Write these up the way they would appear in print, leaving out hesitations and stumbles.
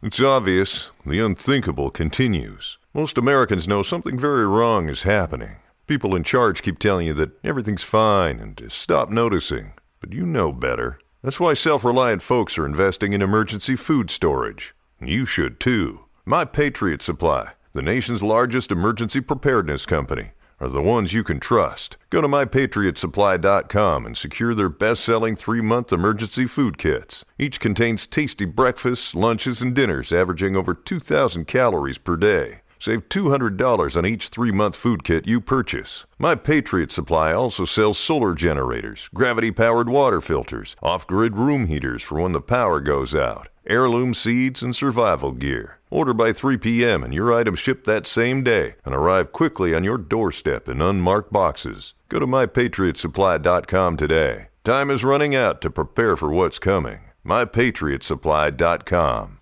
It's obvious. The unthinkable continues. Most Americans know something very wrong is happening. People in charge keep telling you that everything's fine and to stop noticing. But you know better. That's why self-reliant folks are investing in emergency food storage. You should too. My Patriot Supply, the nation's largest emergency preparedness company, are the ones you can trust. Go to mypatriotsupply.com and secure their best-selling 3-month emergency food kits. Each contains tasty breakfasts, lunches, and dinners averaging over 2,000 calories per day. Save $200 on each 3-month food kit you purchase. My Patriot Supply also sells solar generators, gravity-powered water filters, off-grid room heaters for when the power goes out, heirloom seeds, and survival gear. Order by 3 p.m. and your items ship that same day and arrive quickly on your doorstep in unmarked boxes. Go to mypatriotsupply.com today. Time is running out to prepare for what's coming. mypatriotsupply.com.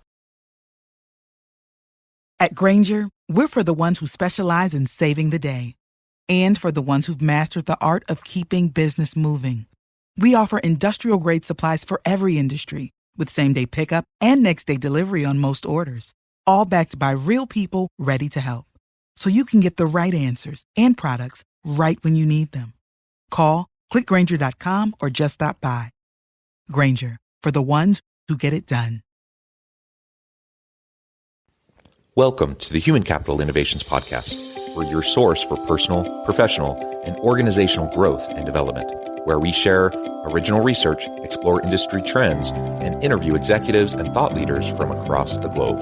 At Grainger, we're for the ones who specialize in saving the day and for the ones who've mastered the art of keeping business moving. We offer industrial-grade supplies for every industry with same-day pickup and next-day delivery on most orders, all backed by real people ready to help. So you can get the right answers and products right when you need them. Call, clickgrainger.com, or just stop by. Grainger, for the ones who get it done. Welcome to the Human Capital Innovations Podcast. We're your source for personal, professional, and organizational growth and development, where we share original research, explore industry trends, and interview executives and thought leaders from across the globe.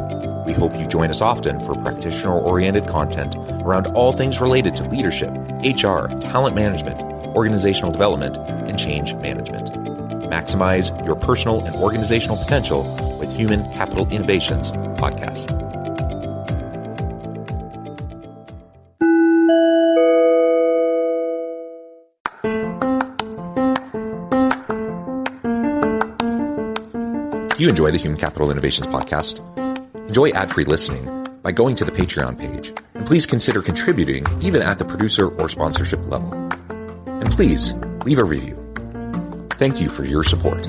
We hope you join us often for practitioner-oriented content around all things related to leadership, HR, talent management, organizational development, and change management. Maximize your personal and organizational potential with Human Capital Innovations Podcast. You enjoy the Human Capital Innovations Podcast? Enjoy ad-free listening by going to the Patreon page, and please consider contributing even at the producer or sponsorship level. And please leave a review. Thank you for your support.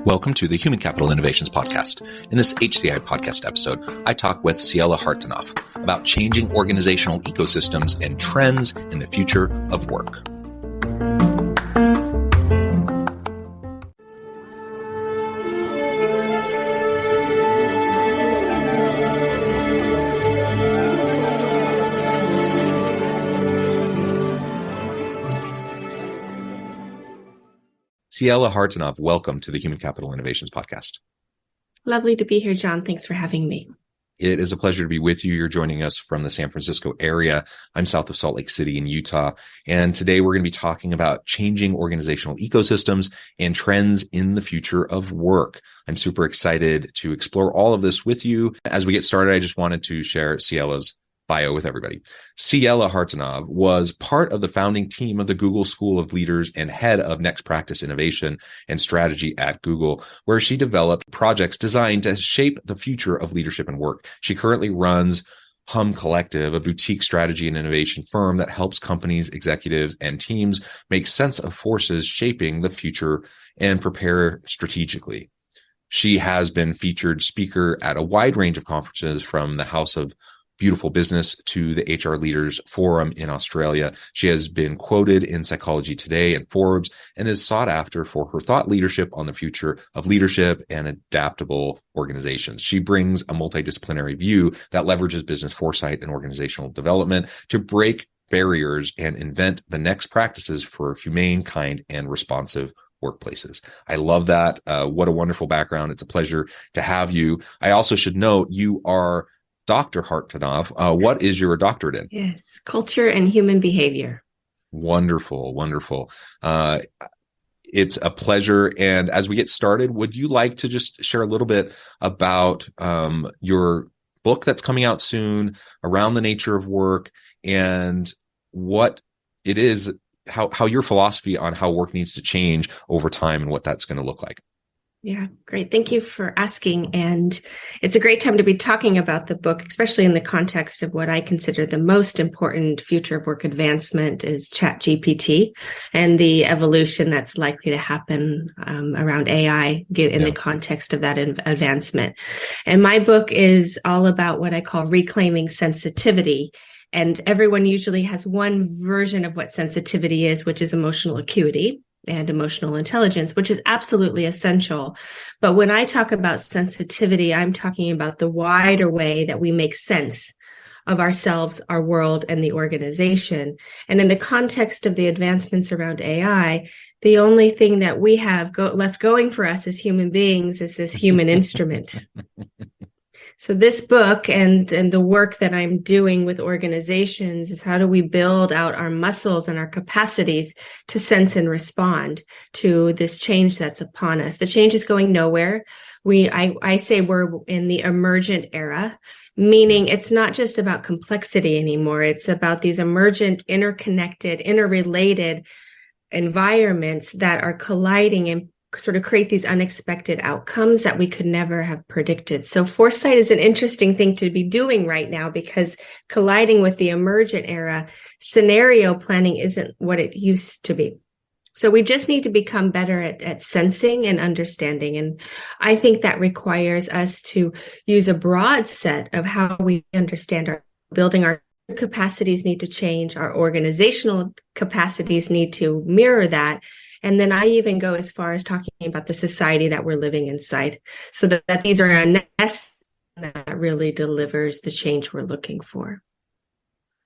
Welcome to the Human Capital Innovations Podcast. In this HCI Podcast episode, I talk with Ciela Hartanov about changing organizational ecosystems and trends in the future of work. Ciela Hartanov, welcome to the Human Capital Innovations Podcast. Lovely to be here, John. Thanks for having me. It is a pleasure to be with you. You're joining us from the San Francisco area. I'm south of Salt Lake City in Utah. And today we're going to be talking about changing organizational ecosystems and trends in the future of work. I'm super excited to explore all of this with you. As we get started, I just wanted to share Ciela's bio with everybody. Ciela Hartanov was part of the founding team of the Google School of Leaders and head of Next Practice Innovation and Strategy at Google, where she developed projects designed to shape the future of leadership and work. She currently runs Hum Collective, a boutique strategy and innovation firm that helps companies, executives, and teams make sense of forces shaping the future and prepare strategically. She has been featured speaker at a wide range of conferences, from the House of Beautiful Business to the HR Leaders Forum in Australia. She has been quoted in Psychology Today and Forbes, and is sought after for her thought leadership on the future of leadership and adaptable organizations. She brings a multidisciplinary view that leverages business foresight and organizational development to break barriers and invent the next practices for humane, kind, and responsive workplaces. I love that. What a wonderful background. It's a pleasure to have you. I also should note you are Dr. Hartanov. What is your doctorate in? Yes, culture and human behavior. Wonderful, wonderful. It's a pleasure. And as we get started, would you like to just share a little bit about your book that's coming out soon around the nature of work and what it is, how your philosophy on how work needs to change over time and what that's going to look like? Yeah, great. Thank you for asking. And it's a great time to be talking about the book, especially in the context of what I consider the most important future of work advancement is ChatGPT and the evolution that's likely to happen around AI in the context of that advancement. And my book is all about what I call reclaiming sensitivity. And everyone usually has one version of what sensitivity is, which is emotional acuity and emotional intelligence, which is absolutely essential. But when I talk about sensitivity, I'm talking about the wider way that we make sense of ourselves, our world, and the organization. And in the context of the advancements around AI, the only thing that we have left going for us as human beings is this human instrument. So this book and the work that I'm doing with organizations is how do we build out our muscles and our capacities to sense and respond to this change that's upon us. The change is going nowhere. I say we're in the emergent era, meaning it's not just about complexity anymore. It's about these emergent, interconnected, interrelated environments that are colliding and sort of create these unexpected outcomes that we could never have predicted. So foresight is an interesting thing to be doing right now because colliding with the emergent era, scenario planning isn't what it used to be. So we just need to become better at sensing and understanding. And I think that requires us to use a broad set of how we understand our building. Our capacities need to change. Our organizational capacities need to mirror that. And then I even go as far as talking about the society that we're living inside so that these are a nest that really delivers the change we're looking for.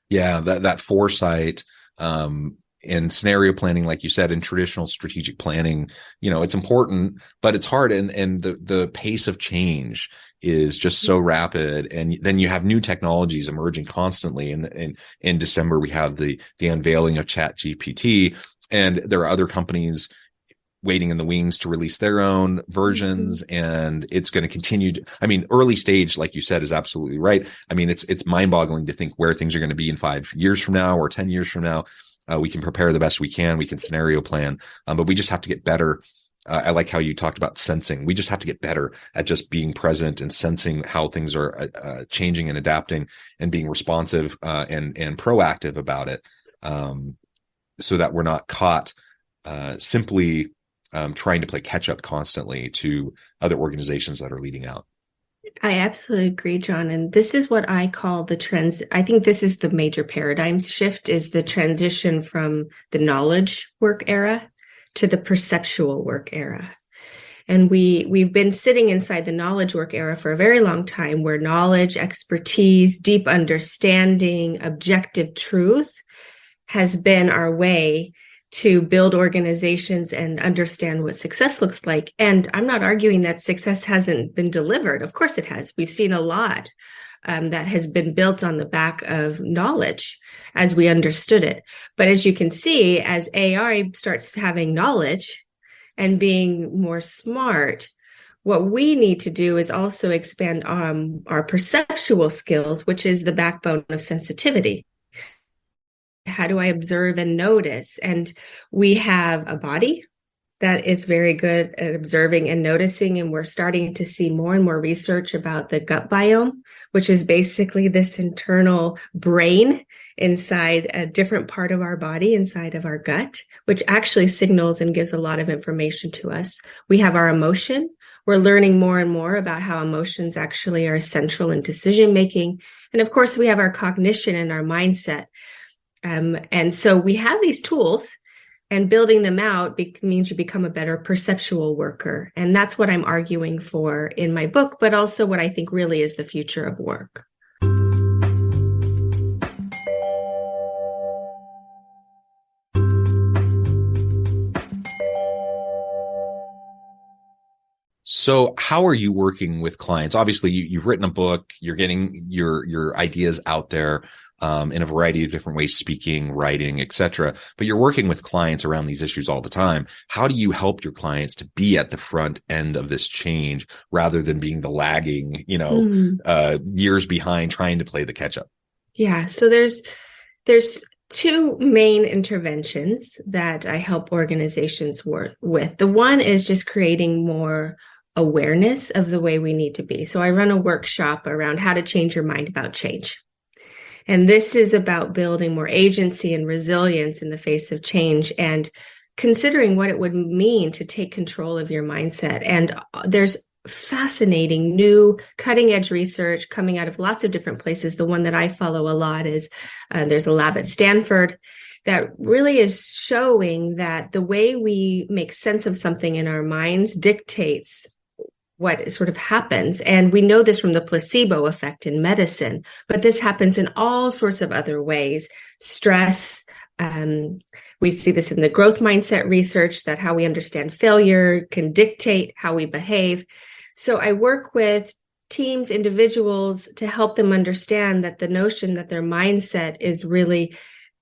Yeah, that foresight and scenario planning, like you said, in traditional strategic planning, it's important, but it's hard. And the pace of change is just so rapid. And then you have new technologies emerging constantly. And in December, we have the unveiling of ChatGPT. And there are other companies waiting in the wings to release their own versions. And it's going to continue early stage, like you said, is absolutely right. It's mind boggling to think where things are going to be in 5 years from now or 10 years from now. We can prepare the best we can. We can scenario plan, but we just have to get better. I like how you talked about sensing. We just have to get better at just being present and sensing how things are changing and adapting and being responsive and proactive about it. So that we're not caught simply trying to play catch up constantly to other organizations that are leading out. I absolutely agree, John. And this is what I call I think this is the major paradigm shift is the transition from the knowledge work era to the perceptual work era. And we've been sitting inside the knowledge work era for a very long time where knowledge, expertise, deep understanding, objective truth has been our way to build organizations and understand what success looks like. And I'm not arguing that success hasn't been delivered. Of course it has. We've seen a lot that has been built on the back of knowledge as we understood it. But as you can see, as AI starts having knowledge and being more smart, what we need to do is also expand our perceptual skills, which is the backbone of sensitivity. How do I observe and notice? And we have a body that is very good at observing and noticing. And we're starting to see more and more research about the gut biome, which is basically this internal brain inside a different part of our body, inside of our gut, which actually signals and gives a lot of information to us. We have our emotion. We're learning more and more about how emotions actually are central in decision making. And of course, we have our cognition and our mindset. And so we have these tools, and building them out means you become a better perceptual worker. And that's what I'm arguing for in my book, but also what I think really is the future of work. So how are you working with clients? Obviously, you've written a book, you're getting your ideas out there in a variety of different ways, speaking, writing, etc. But you're working with clients around these issues all the time. How do you help your clients to be at the front end of this change rather than being the lagging, years behind trying to play the catch up? Yeah. So there's two main interventions that I help organizations work with. The one is just creating more awareness of the way we need to be. So I run a workshop around how to change your mind about change. And this is about building more agency and resilience in the face of change and considering what it would mean to take control of your mindset. And there's fascinating new cutting edge research coming out of lots of different places. The one that I follow a lot is there's a lab at Stanford that really is showing that the way we make sense of something in our minds dictates what sort of happens. And we know this from the placebo effect in medicine, but this happens in all sorts of other ways. Stress, we see this in the growth mindset research, that how we understand failure can dictate how we behave. So I work with teams, individuals, to help them understand that the notion that their mindset is really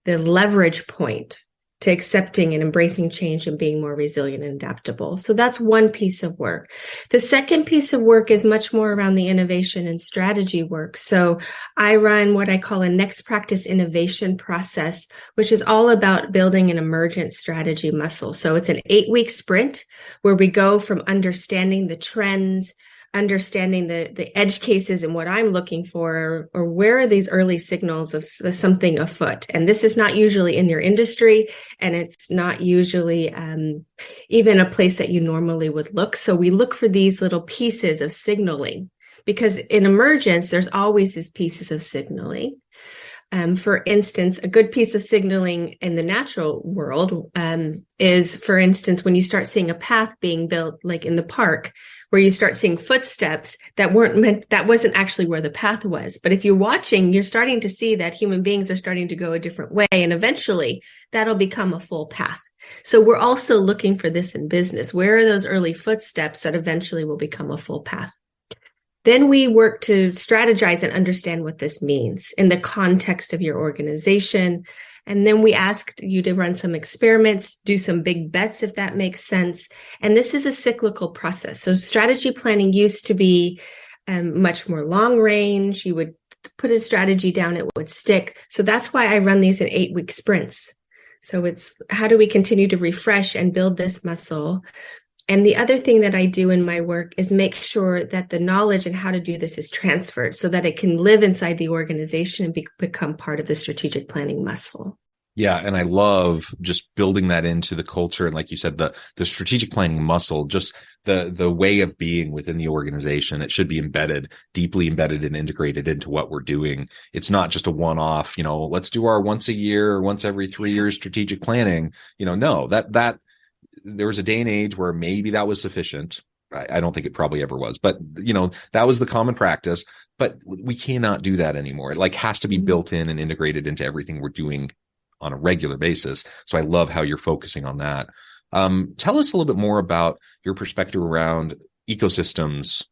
the leverage point to accepting and embracing change and being more resilient and adaptable. So that's one piece of work. The second piece of work is much more around the innovation and strategy work. So I run what I call a next practice innovation process, which is all about building an emergent strategy muscle. So it's an 8-week sprint where we go from understanding the trends, understanding the edge cases and what I'm looking for, or where are these early signals of something afoot. And this is not usually in your industry, and it's not usually even a place that you normally would look. So we look for these little pieces of signaling, because in emergence, there's always these pieces of signaling. For instance, a good piece of signaling in the natural world is, for instance, when you start seeing a path being built, like in the park, where you start seeing footsteps that wasn't actually where the path was. But if you're watching, you're starting to see that human beings are starting to go a different way, and eventually that'll become a full path. So we're also looking for this in business. Where are those early footsteps that eventually will become a full path? Then we work to strategize and understand what this means in the context of your organization. And then we ask you to run some experiments, do some big bets, if that makes sense. And this is a cyclical process. So strategy planning used to be much more long range. You would put a strategy down, it would stick. So that's why I run these in 8-week sprints. So it's how do we continue to refresh and build this muscle? And the other thing that I do in my work is make sure that the knowledge and how to do this is transferred so that it can live inside the organization and become part of the strategic planning muscle. Yeah. And I love just building that into the culture. And like you said, the strategic planning muscle, just the way of being within the organization, it should be deeply embedded and integrated into what we're doing. It's not just a one-off, let's do our once a year or once every 3 years strategic planning. No, that there was a day and age where maybe that was sufficient. I don't think it probably ever was, but that was the common practice, but we cannot do that anymore. It has to be built in and integrated into everything we're doing on a regular basis. So I love how you're focusing on that. Tell us a little bit more about your perspective around ecosystems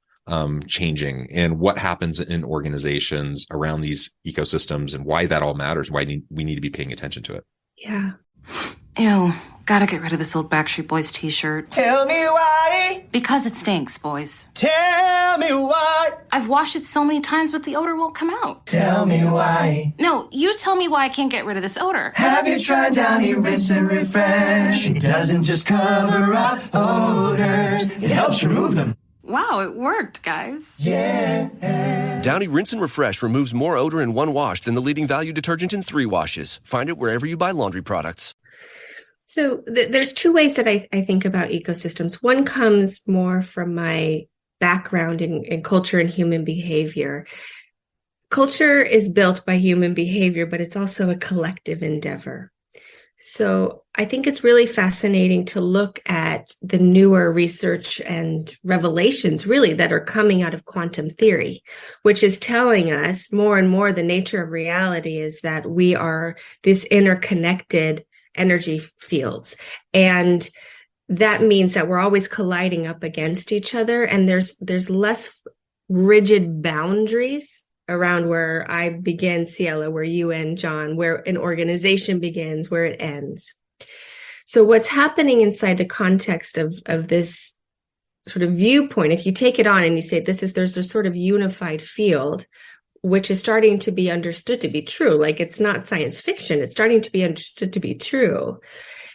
changing and what happens in organizations around these ecosystems and why that all matters, why we need to be paying attention to it. Yeah. Ew, gotta get rid of this old Backstreet Boys t-shirt. Tell me why. Because it stinks, boys. Tell me why. I've washed it so many times, but the odor won't come out. Tell me why. No, you tell me why I can't get rid of this odor. Have you tried Downy Rinse and Refresh? It doesn't just cover up odors, it helps remove them. Wow, it worked, guys. Yeah. Downy Rinse and Refresh removes more odor in 1 wash than the leading value detergent in 3 washes. Find it wherever you buy laundry products. So there's 2 ways that I think about ecosystems. One comes more from my background in culture and human behavior. Culture is built by human behavior, but it's also a collective endeavor. So I think it's really fascinating to look at the newer research and revelations really that are coming out of quantum theory, which is telling us more and more the nature of reality is that we are this interconnected energy fields. And that means that we're always colliding up against each other. And there's less rigid boundaries around where I begin, Ciela, where you end, John, where an organization begins, where it ends. So what's happening inside the context of this sort of viewpoint, if you take it on and you say there's a sort of unified field, which is starting to be understood to be true. Like it's not science fiction. It's starting to be understood to be true.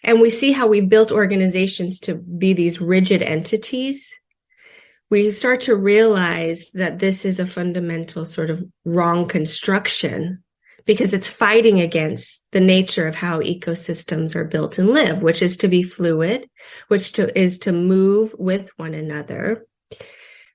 And we see how we built organizations to be these rigid entities. we start to realize that this is a fundamental sort of wrong construction, because it's fighting against the nature of how ecosystems are built and live, which is to be fluid, is to move with one another.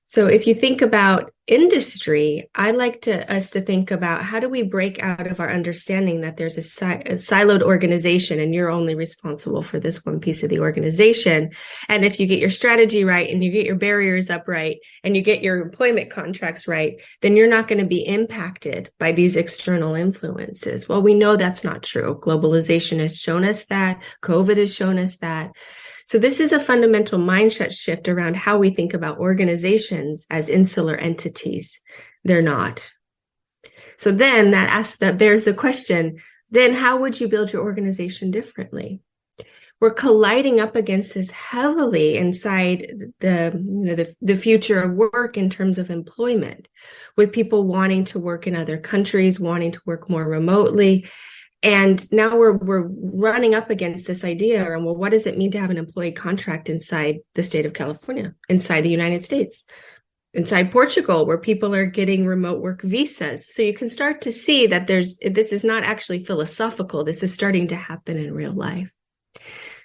So if you think about industry, I like us to think about, how do we break out of our understanding that there's a siloed organization and you're only responsible for this one piece of the organization. And if you get your strategy right and you get your barriers up right and you get your employment contracts right, then you're not going to be impacted by these external influences. Well, we know that's not true. Globalization has shown us that. COVID has shown us that. So this is a fundamental mindset shift around how we think about organizations as insular entities. They're not. So then that bears the question, then how would you build your organization differently? We're colliding up against this heavily inside the future of work in terms of employment, with people wanting to work in other countries, wanting to work more remotely. And now we're running up against this idea around, well, what does it mean to have an employee contract inside the state of California, inside the United States, inside Portugal, where people are getting remote work visas? So you can start to see that this is not actually philosophical. This is starting to happen in real life.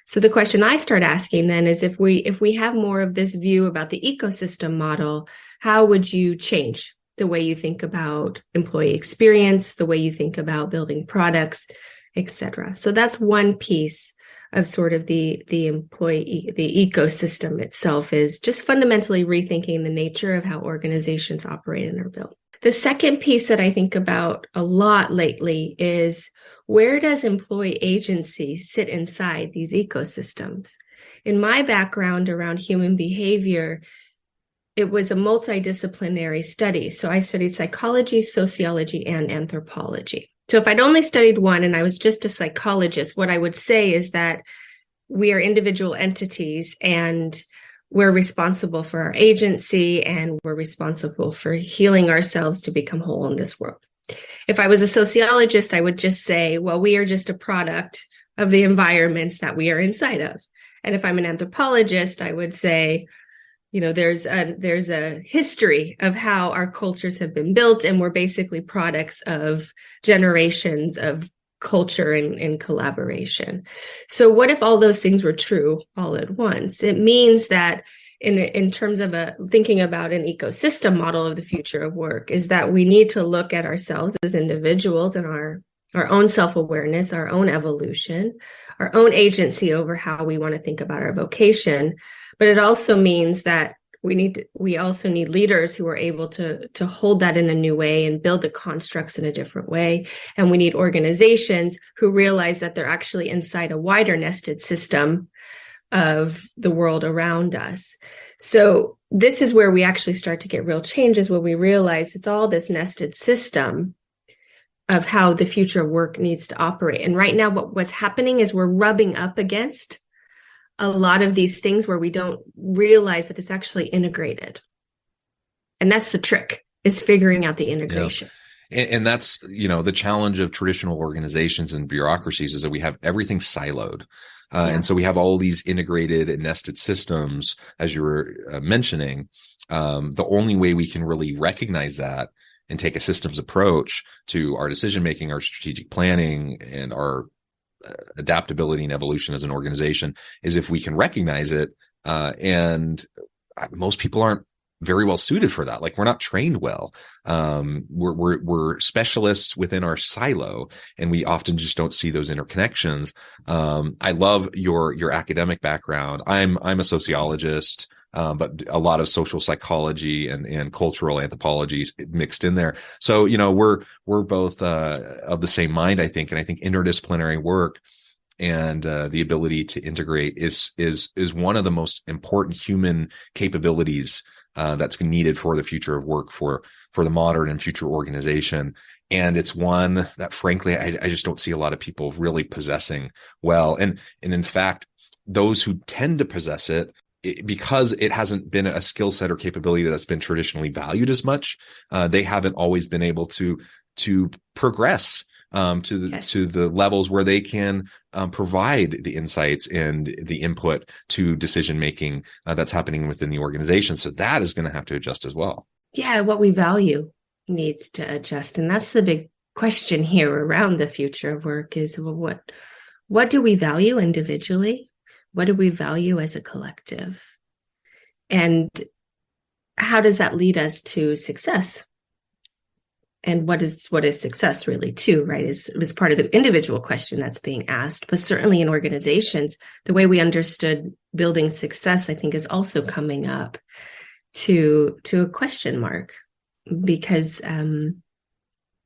So the question I start asking then is, if we have more of this view about the ecosystem model, how would you change the way you think about employee experience, the way you think about building products, etc.? So that's one piece of sort of the ecosystem itself, is just fundamentally rethinking the nature of how organizations operate and are built. The second piece that I think about a lot lately is, where does employee agency sit inside these ecosystems? In my background around human behavior, it was a multidisciplinary study. So I studied psychology, sociology, and anthropology. So if I'd only studied one and I was just a psychologist, what I would say is that we are individual entities and we're responsible for our agency and we're responsible for healing ourselves to become whole in this world. If I was a sociologist, I would just say, well, we are just a product of the environments that we are inside of. And if I'm an anthropologist, I would say, there's a history of how our cultures have been built, and we're basically products of generations of culture and collaboration. So what if all those things were true all at once? It means that in terms of thinking about an ecosystem model of the future of work, is that we need to look at ourselves as individuals and our own self-awareness, our own evolution, our own agency over how we want to think about our vocation. But it also means that we also need leaders who are able to hold that in a new way and build the constructs in a different way. And we need organizations who realize that they're actually inside a wider nested system of the world around us. So this is where we actually start to get real changes, when we realize it's all this nested system of how the future of work needs to operate. And right now, what's happening is we're rubbing up against a lot of these things where we don't realize that it's actually integrated. And that's the trick, is figuring out the integration. Yeah. And that's, the challenge of traditional organizations and bureaucracies, is that we have everything siloed. And so we have all these integrated and nested systems, as you were mentioning. The only way we can really recognize that and take a systems approach to our decision-making, our strategic planning, and our adaptability and evolution as an organization is if we can recognize it. And most people aren't very well suited for that. Like, we're not trained well. We're specialists within our silo, and we often just don't see those interconnections. I love your academic background. I'm a sociologist, but a lot of social psychology and cultural anthropology mixed in there. So, we're both of the same mind, I think. And I think interdisciplinary work and the ability to integrate is one of the most important human capabilities that's needed for the future of work, for the modern and future organization. And it's one that, frankly, I just don't see a lot of people really possessing well. And in fact, those who tend to possess it, because it hasn't been a skill set or capability that's been traditionally valued as much, they haven't always been able to progress to the levels where they can provide the insights and the input to decision making that's happening within the organization. So that is going to have to adjust as well. Yeah, what we value needs to adjust. And that's the big question here around the future of work is, well, what do we value individually? What do we value as a collective? And how does that lead us to success? And what is success really too, right? Is part of the individual question that's being asked. But certainly in organizations, the way we understood building success, I think, is also coming up to a question mark, because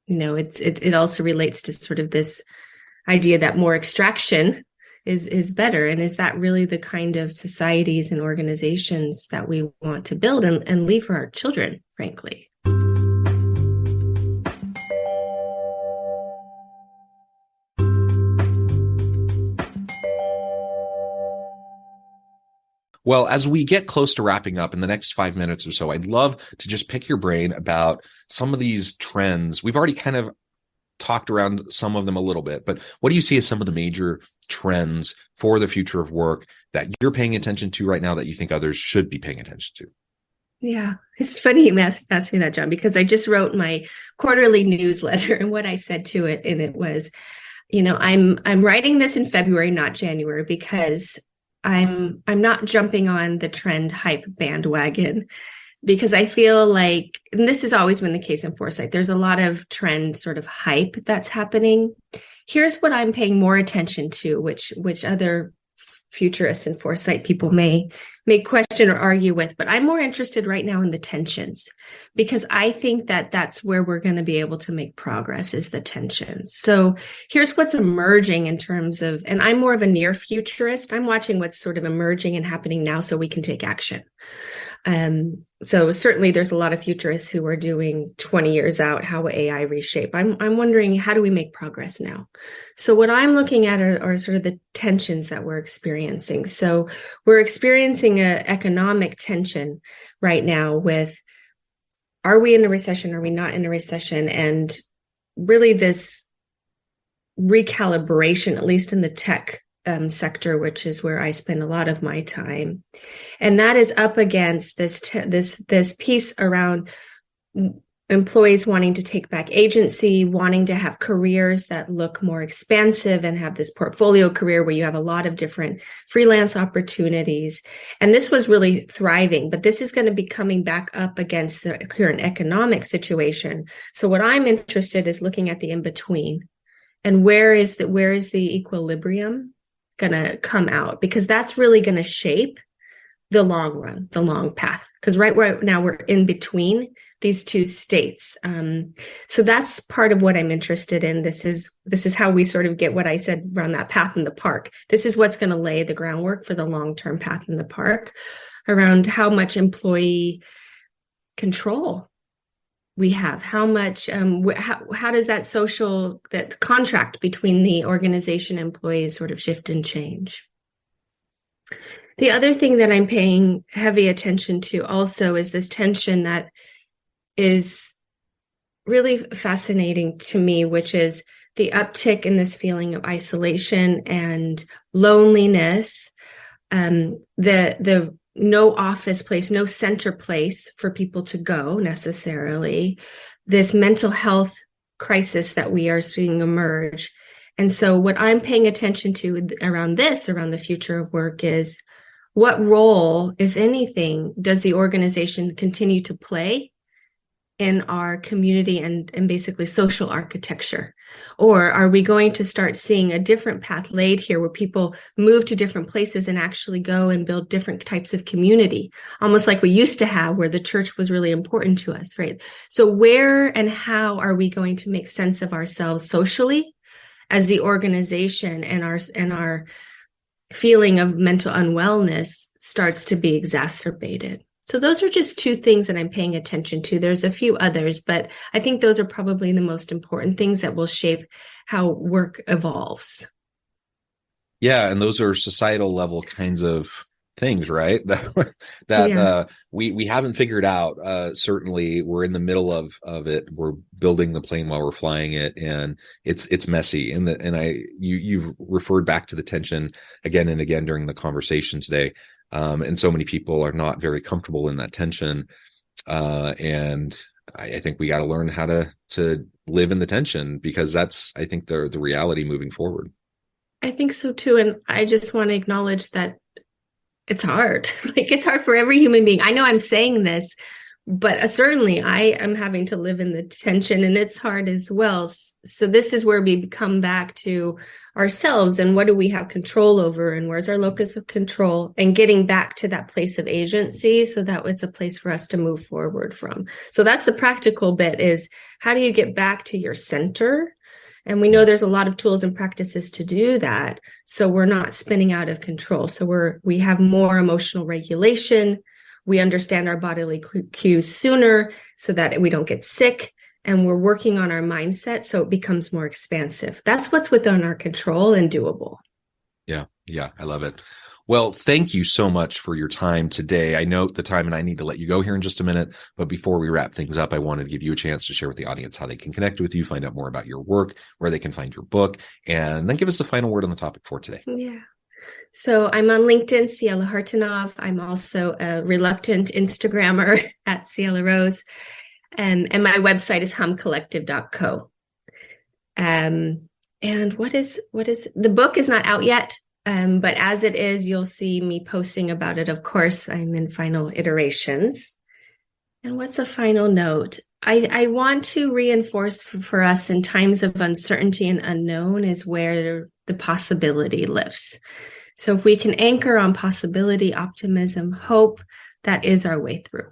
it also relates to sort of this idea that more extraction is better. And is that really the kind of societies and organizations that we want to build and leave for our children, frankly? Well, as we get close to wrapping up in the next 5 minutes or so, I'd love to just pick your brain about some of these trends. We've already kind of talked around some of them a little bit, but what do you see as some of the major trends for the future of work that you're paying attention to right now that you think others should be paying attention to? Yeah, it's funny you asked me that, John, because I just wrote my quarterly newsletter, and what I said to it in it was, I'm writing this in February, not January, because I'm not jumping on the trend hype bandwagon, because I feel like, and this has always been the case in Foresight, there's a lot of trend sort of hype that's happening. Here's what I'm paying more attention to, which other futurists and Foresight people may question or argue with, but I'm more interested right now in the tensions, because I think that that's where we're going to be able to make progress, is the tensions. So here's what's emerging in terms of, and I'm more of a near futurist. I'm watching what's sort of emerging and happening now so we can take action. So certainly there's a lot of futurists who are doing 20 years out, how will AI reshape? I'm wondering, how do we make progress now? So what I'm looking at are sort of the tensions that we're experiencing. So we're experiencing an economic tension right now with, are we in a recession? Are we not in a recession? And really this recalibration, at least in the tech sector, which is where I spend a lot of my time. And that is up against this piece around employees wanting to take back agency, wanting to have careers that look more expansive and have this portfolio career where you have a lot of different freelance opportunities. And this was really thriving, but this is going to be coming back up against the current economic situation. So what I'm interested is looking at the in-between, and where is the equilibrium going to come out, because that's really going to shape the long run, the long path. Because right now we're in between these two states. So that's part of what I'm interested in. This is how we sort of get what I said around that path in the park. This is what's going to lay the groundwork for the long-term path in the park around how much employee control we have, how much, how does that contract between the organization and employees sort of shift and change? The other thing that I'm paying heavy attention to also is this tension that is really fascinating to me, which is the uptick in this feeling of isolation and loneliness, the no office place, no center place for people to go necessarily, this mental health crisis that we are seeing emerge. And so what I'm paying attention to around the future of work is, what role, if anything, does the organization continue to play in our community and basically social architecture? Or are we going to start seeing a different path laid here where people move to different places and actually go and build different types of community, almost like we used to have, where the church was really important to us, right? So where and how are we going to make sense of ourselves socially as the organization, and our feeling of mental unwellness starts to be exacerbated? So those are just two things that I'm paying attention to. There's a few others, but I think those are probably the most important things that will shape how work evolves. Yeah, and those are societal level kinds of things, right? We haven't figured out. Certainly, we're in the middle of it. We're building the plane while we're flying it, and it's messy. You've referred back to the tension again and again during the conversation today, and so many people are not very comfortable in that tension, and I think we got to learn how to live in the tension, because that's, I think, the reality moving forward. I think so too, and I just want to acknowledge that it's hard. Like, it's hard for every human being. I know I'm saying this, but certainly I am having to live in the tension, and it's hard as well. So this is where we come back to ourselves and what do we have control over, and where's our locus of control, and getting back to that place of agency so that it's a place for us to move forward from. So that's the practical bit, is how do you get back to your center? And we know there's a lot of tools and practices to do that, so we're not spinning out of control. So we have more emotional regulation. We understand our bodily cues sooner so that we don't get sick, and we're working on our mindset so it becomes more expansive. That's what's within our control and doable. Yeah, I love it. Well, thank you so much for your time today. I note the time and I need to let you go here in just a minute. But before we wrap things up, I wanted to give you a chance to share with the audience how they can connect with you, find out more about your work, where they can find your book, and then give us the final word on the topic for today. Yeah. So I'm on LinkedIn, Ciela Hartanov. I'm also a reluctant Instagrammer at Ciela Rose. And my website is humcollective.co. And what is the book is not out yet. But as it is, you'll see me posting about it. Of course, I'm in final iterations. And what's a final note? I want to reinforce for us in times of uncertainty and unknown is where the possibility lives. So if we can anchor on possibility, optimism, hope, that is our way through.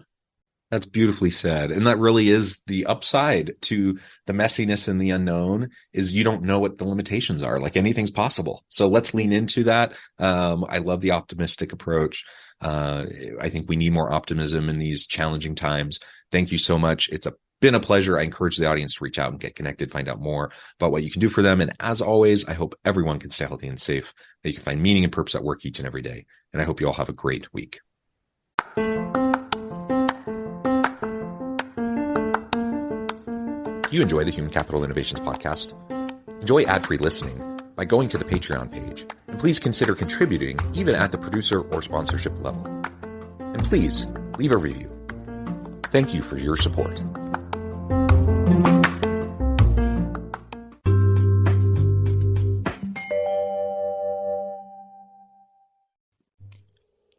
That's beautifully said. And that really is the upside to the messiness and the unknown, is you don't know what the limitations are. Like, anything's possible. So let's lean into that. I love the optimistic approach. I think we need more optimism in these challenging times. Thank you so much. It's been a pleasure. I encourage the audience to reach out and get connected, find out more about what you can do for them. And as always, I hope everyone can stay healthy and safe, that you can find meaning and purpose at work each and every day. And I hope you all have a great week. You enjoy the Human Capital Innovations podcast? Enjoy ad-free listening by going to the Patreon page, and please consider contributing even at the producer or sponsorship level. And please leave a review. Thank you for your support.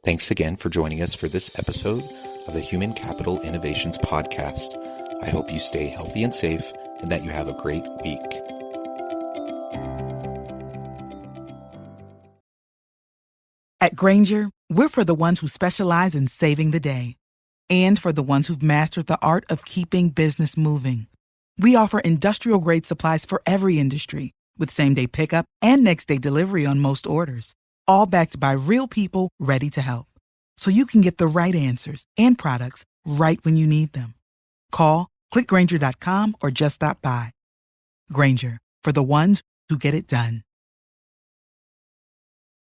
Thanks again for joining us for this episode of the Human Capital Innovations podcast. I hope you stay healthy and safe, and that you have a great week. At Grainger, we're for the ones who specialize in saving the day, and for the ones who've mastered the art of keeping business moving. We offer industrial-grade supplies for every industry, with same-day pickup and next-day delivery on most orders, all backed by real people ready to help. So you can get the right answers and products right when you need them. Call, click Grainger.com, or just stop by. Grainger, for the ones who get it done.